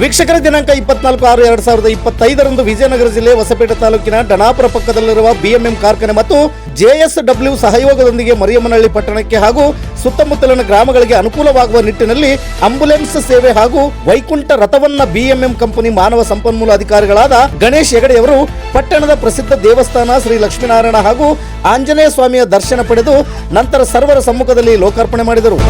ವೀಕ್ಷಕರ ದಿನಾಂಕ 24/6/2025 ವಿಜಯನಗರ ಜಿಲ್ಲೆ ಹೊಸಪೇಟೆ ತಾಲೂಕಿನ ಡಣಾಪುರ ಪಕ್ಕದಲ್ಲಿರುವ ಬಿಎಂಎಂ ಕಾರ್ಖಾನೆ ಮತ್ತು ಜೆಎಸ್ಡಬ್ಲ್ಯೂ ಸಹಯೋಗದೊಂದಿಗೆ ಮರಿಯಮ್ಮನಹಳ್ಳಿ ಪಟ್ಟಣಕ್ಕೆ ಹಾಗೂ ಸುತ್ತಮುತ್ತಲಿನ ಗ್ರಾಮಗಳಿಗೆ ಅನುಕೂಲವಾಗುವ ನಿಟ್ಟಿನಲ್ಲಿ ಆಂಬ್ಯುಲೆನ್ಸ್ ಸೇವೆ ಹಾಗೂ ವೈಕುಂಠ ರಥವನ್ನ ಬಿಎಂಎಂ ಕಂಪನಿ ಮಾನವ ಸಂಪನ್ಮೂಲ ಅಧಿಕಾರಿಗಳಾದ ಗಣೇಶ್ ಹೆಗಡೆಯವರು ಪಟ್ಟಣದ ಪ್ರಸಿದ್ಧ ದೇವಸ್ಥಾನ ಶ್ರೀ ಲಕ್ಷ್ಮೀನಾರಾಯಣ ಹಾಗೂ ಆಂಜನೇಯ ಸ್ವಾಮಿಯ ದರ್ಶನ ಪಡೆದು ನಂತರ ಸರ್ವರ ಸಮ್ಮುಖದಲ್ಲಿ ಲೋಕಾರ್ಪಣೆ ಮಾಡಿದರು.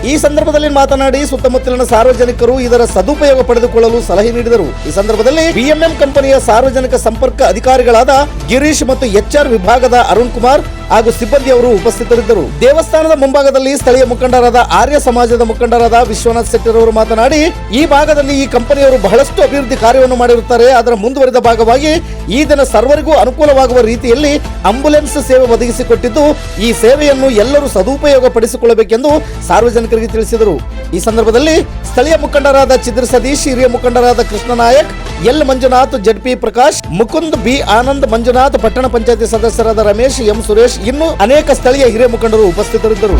ಈ ಸಂದರ್ಭದಲ್ಲಿ ಮಾತನಾಡಿ ಸುತ್ತಮುತ್ತಲಿನ ಸಾರ್ವಜನಿಕರು ಇದರ ಸದುಪಯೋಗ ಪಡೆದುಕೊಳ್ಳಲು ಸಲಹೆ ನೀಡಿದರು. ಈ ಸಂದರ್ಭದಲ್ಲಿ ಬಿಎಂಎಂ ಕಂಪನಿಯ ಸಾರ್ವಜನಿಕ ಸಂಪರ್ಕ ಅಧಿಕಾರಿಗಳಾದ ಗಿರೀಶ್ ಮತ್ತು ಎಚ್ಆರ್ ವಿಭಾಗದ ಅರುಣ್ ಕುಮಾರ್ ಹಾಗೂ ಸಿಬ್ಬಂದಿಯವರು ಉಪಸ್ಥಿತರಿದ್ದರು. ದೇವಸ್ಥಾನದ ಮುಂಭಾಗದಲ್ಲಿ ಸ್ಥಳೀಯ ಮುಖಂಡರಾದ ಆರ್ಯ ಸಮಾಜದ ಮುಖಂಡರಾದ ವಿಶ್ವನಾಥ್ ಶೆಟ್ಟರ್ ಅವರು ಮಾತನಾಡಿ, ಈ ಭಾಗದಲ್ಲಿ ಈ ಕಂಪನಿಯವರು ಬಹಳಷ್ಟು ಅಭಿವೃದ್ಧಿ ಕಾರ್ಯವನ್ನು ಮಾಡಿರುತ್ತಾರೆ. ಅದರ ಮುಂದುವರಿದ ಭಾಗವಾಗಿ ಈ ದಿನ ಸರ್ವರಿಗೂ ಅನುಕೂಲವಾಗುವ ರೀತಿಯಲ್ಲಿ ಆಂಬ್ಯುಲೆನ್ಸ್ ಸೇವೆ ಒದಗಿಸಿಕೊಟ್ಟಿದ್ದು, ಈ ಸೇವೆಯನ್ನು ಎಲ್ಲರೂ ಸದುಪಯೋಗ ಪಡಿಸಿಕೊಳ್ಳಬೇಕೆಂದು ಸಾರ್ವಜನಿಕರಿಗೆ ತಿಳಿಸಿದರು. ಈ ಸಂದರ್ಭದಲ್ಲಿ ಸ್ಥಳೀಯ ಮುಖಂಡರಾದ ಚಿದ್ರ ಸತೀಶ್, ಹಿರಿಯ ಮುಖಂಡರಾದ Krishna Nayak, L Manjunath, ZP Prakash, Mukund, B Anand, Manjunath, ಪಟ್ಟಣ ಪಂಚಾಯತಿ ಸದಸ್ಯರಾದ ರಮೇಶ್, ಎಂ ಸುರೇಶ್, ಇನ್ನು ಅನೇಕ ಸ್ಥಳೀಯ ಹಿರಿಯ ಮುಖಂಡರು ಉಪಸ್ಥಿತರಿದ್ದರು.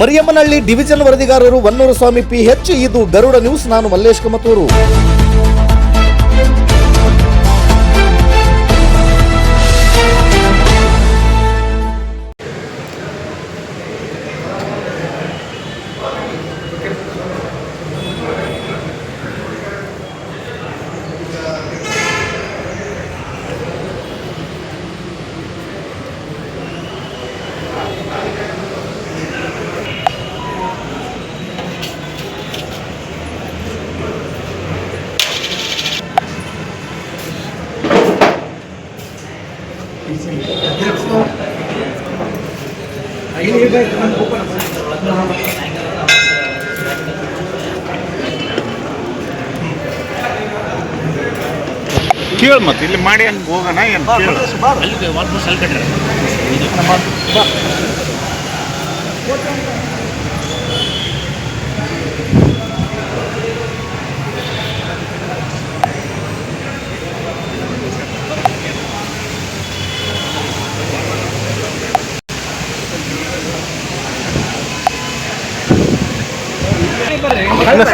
ಮರಿಯಮ್ಮನಹಳ್ಳಿ ಡಿವಿಷನ್ ವರದಿಗಾರರು ವನ್ನೂರು ಸ್ವಾಮಿ PH. ಇದು ಗರುಡ ನ್ಯೂಸ್. ನಾನು ಮಲ್ಲೇಶ್ ಕಮತೂರು. ಕೇಳ ಮತ್ತೆ ಇಲ್ಲಿ ಮಾಡಿ ಹಂಗೆ ಹೋಗೋಣ ಏನು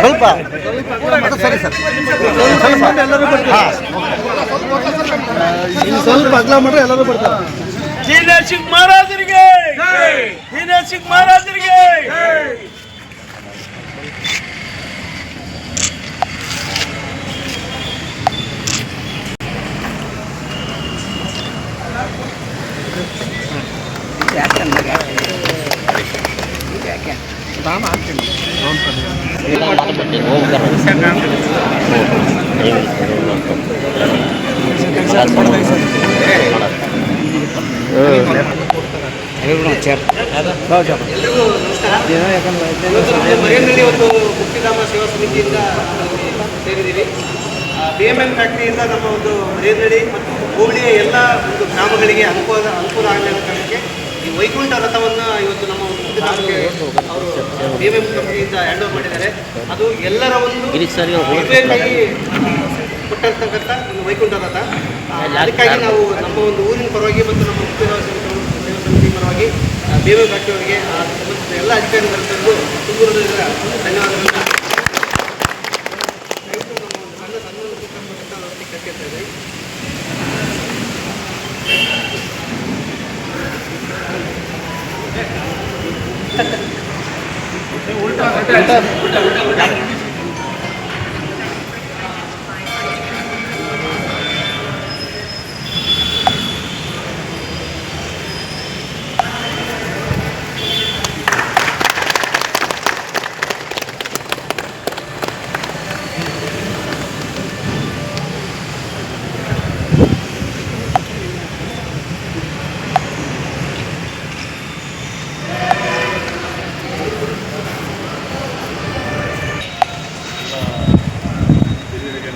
ಸ್ವಲ್ಪ ಸರಿ ಸರ್ ಸ್ವಲ್ಪ ಅಗ್ಲ ಮಾಡ್ರೆ ಎಲ್ಲರೂ ಬರ್ತಾರೆ. ಶ್ರೀ ಮಹಾರಾಜರಿಗೆ ಶ್ರೀ ಮಹಾರಾಜರಿಗೆ ಮರಿಯಮ್ಮನಹಳ್ಳಿ ಒಂದು ಮುಕ್ತಿಧಾಮ ಸೇವಾ ಸಮಿತಿಯಿಂದ ಸೇರಿದ್ದೀವಿ. ಬಿಎಂಎಂ ಫ್ಯಾಕ್ಟರಿಯಿಂದ ನಮ್ಮ ಒಂದು ಮರಿಯಮ್ಮನಹಳ್ಳಿ ಮತ್ತು ಹೋಬಳಿಯ ಎಲ್ಲ ಒಂದು ಗ್ರಾಮಗಳಿಗೆ ಅನುಕೂಲ ಆಗಲಿ ಅನ್ನೋ ಕಾರಣಕ್ಕೆ ಈ ವೈಕುಂಠ ರಥವನ್ನು ಇವತ್ತು ನಮ್ಮ ಒಂದು ಮುಕ್ತಿಧಾಮಕ್ಕೆ ಅವರು ಬಿಎಂಎಂ ಕಂಪನಿಯಿಂದ ಹ್ಯಾಂಡ್ ಓವರ್ ಮಾಡಿದ್ದಾರೆ. ಅದು ಎಲ್ಲರ ಒಂದು ಕೊಟ್ಟಂತಕ್ಕಂಥ ಒಂದು ವೈಕುಂಠ ರಥ. ಅದಕ್ಕಾಗಿ ನಾವು ನಮ್ಮ ಒಂದು ಊರಿನ ಪರವಾಗಿ ಮತ್ತು ನಮ್ಮ ಮುಕ್ತಿಧಾಮ ಸೇವಾ ಸಮಿತಿ ಪರವಾಗಿ ಬಿಎಂಎಂ ಫ್ಯಾಕ್ಟರಿಯವರಿಗೆ ಸಂಬಂಧಿಸಿದ ಎಲ್ಲ ಅಧಿಕಾರಿಗಳಿಗೂ ತುಂಬ ಧನ್ಯವಾದಗಳನ್ನು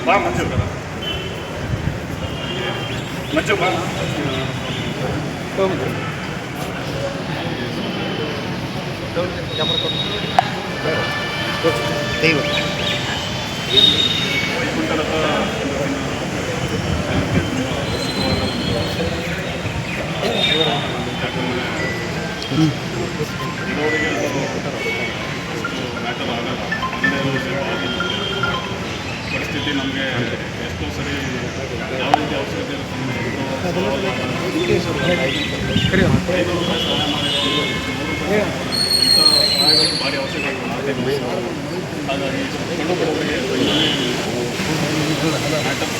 ಬಾ ಮಂಜು ಮಂಜು ಬಾ ದೈವ ಯಾಕಂದರೆ ಇರೋರಿಗೆ ಅದು ಅಷ್ಟು ಮ್ಯಾಟರ್ ಆಗಲ್ಲ. ಒಂದೇ ಸೇವೆ ಆಗಿತ್ತು ಪರಿಸ್ಥಿತಿ ನಮಗೆ ಎಷ್ಟೋ ಸರಿ ಯಾವ ರೀತಿ ಔಷಧಿ ಇರುತ್ತೆ ₹5 ಸಹಾಯ ಮಾಡಿರೋದು ಇಂಥ ಸಹಾಯಗಳು ಭಾರಿ ಅವಶ್ಯಕತೆ ಮಾಡ್ತೀವಿ. ಹಾಗಾಗಿ ಕಡು ಬಡವರಿಗೆ ಮ್ಯಾಟರ್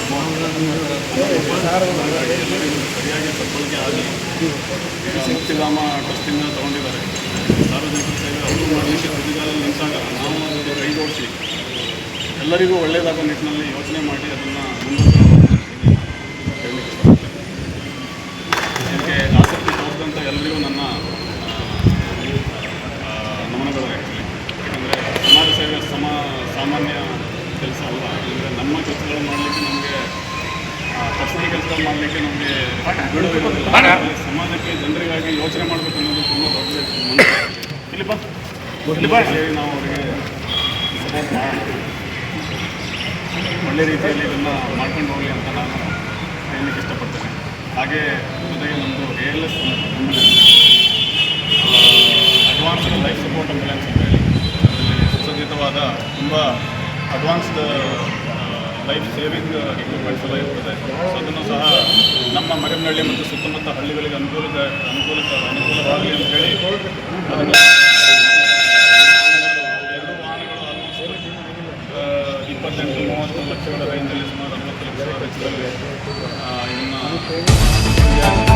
ಎಲ್ಲರಿಗೂ ಸರಿಯಾಗಿ ಸದ್ಬಳಕೆ ಆಗಿ ಮುಕ್ತಿಧಾಮ ಟ್ರಸ್ಟಿಂದ ತೊಗೊಂಡಿದ್ದಾರೆ. ಸಾರ್ವಜನಿಕರ ಸೇವೆ ಅವರು ಮಾಡಲಿಕ್ಕೆ ತುದಿಗಾಲಲ್ಲಿ ನಿಂತಾಗ ನಾವು ಅದಕ್ಕೆ ಕೈ ಜೋಡಿಸಿ ಎಲ್ಲರಿಗೂ ಒಳ್ಳೆಯದಾಗೋ ನಿಟ್ಟಿನಲ್ಲಿ ಯೋಚನೆ ಮಾಡಿ ಅದನ್ನು ಮುಂದುವರಿಸಬೇಕು ಹೇಳಲಿಕ್ಕೆ ಇಷ್ಟಪಡ್ತೇನೆ. ಇದಕ್ಕೆ ಆಸಕ್ತಿ ತೋರಿಸಿದಂಥ ಎಲ್ಲರಿಗೂ ನನ್ನ ನಮನಗಳು. ಆ್ಯಕ್ಚುಲಿ ಯಾಕಂದರೆ ಸಮಾಜ ಸೇವೆ ಸಾಮಾನ್ಯ ಕೆಲಸ ಅಲ್ಲ. ಅಂದರೆ ನಮ್ಮ ಕೆಲಸಗಳು ಮಾಡಲಿಕ್ಕೆ ನಮಗೆ ಪರ್ಸನಲ್ ಕೆಲಸಗಳು ಮಾಡಲಿಕ್ಕೆ ನಮಗೆ ಬಿಡುವಿರೋದಿಲ್ಲ. ಸಮಾಜಕ್ಕೆ ಜನರಿಗಾಗಿ ಯೋಚನೆ ಮಾಡಬೇಕು ಅನ್ನೋದು ತುಂಬ ದೊಡ್ಡ ಸೇರಿ ನಾವು ಅವರಿಗೆ ಸಪೋರ್ಟ್ ಮಾಡೋಣ. ಒಳ್ಳೆ ರೀತಿಯಲ್ಲಿ ಇದನ್ನು ಮಾಡ್ಕೊಂಡು ಹೋಗಲಿ ಅಂತ ನಾನು ಹೇಳಲಿಕ್ಕೆ ಇಷ್ಟಪಡ್ತೇನೆ. ಹಾಗೆ ಜೊತೆಗೆ ನಮ್ಮದು ALS ambulance, advanced life support ambulance ಅಂತ ಹೇಳಿ ಅದರಲ್ಲಿ ಸುಸಜ್ಜಿತವಾದ ತುಂಬ ಅಡ್ವಾನ್ಸ್ಡ್ ಲೈಫ್ ಸೇವಿಂಗ್ ಎಕ್ವಿಪ್ಮೆಂಟ್ಸ್ ಎಲ್ಲ ಇರ್ತದೆ. ಸೊ ಅದನ್ನು ಸಹ ನಮ್ಮ ಮರಿಯಮ್ನಹಳ್ಳಿ ಮತ್ತು ಸುತ್ತಮುತ್ತ ಹಳ್ಳಿಗಳಿಗೆ ಅನುಕೂಲವಾಗಲಿ ಅಂತ ಹೇಳಿ ಅದನ್ನು 2 ವಾಹನಗಳು ಆಲ್ಮೋಸ್ಟ್ 28-30 ಲಕ್ಷಗಳ ರೇಂಜಲ್ಲಿ ಸುಮಾರು 60 ಲಕ್ಷ ವೆಚ್ಚದಲ್ಲಿ ಇದನ್ನು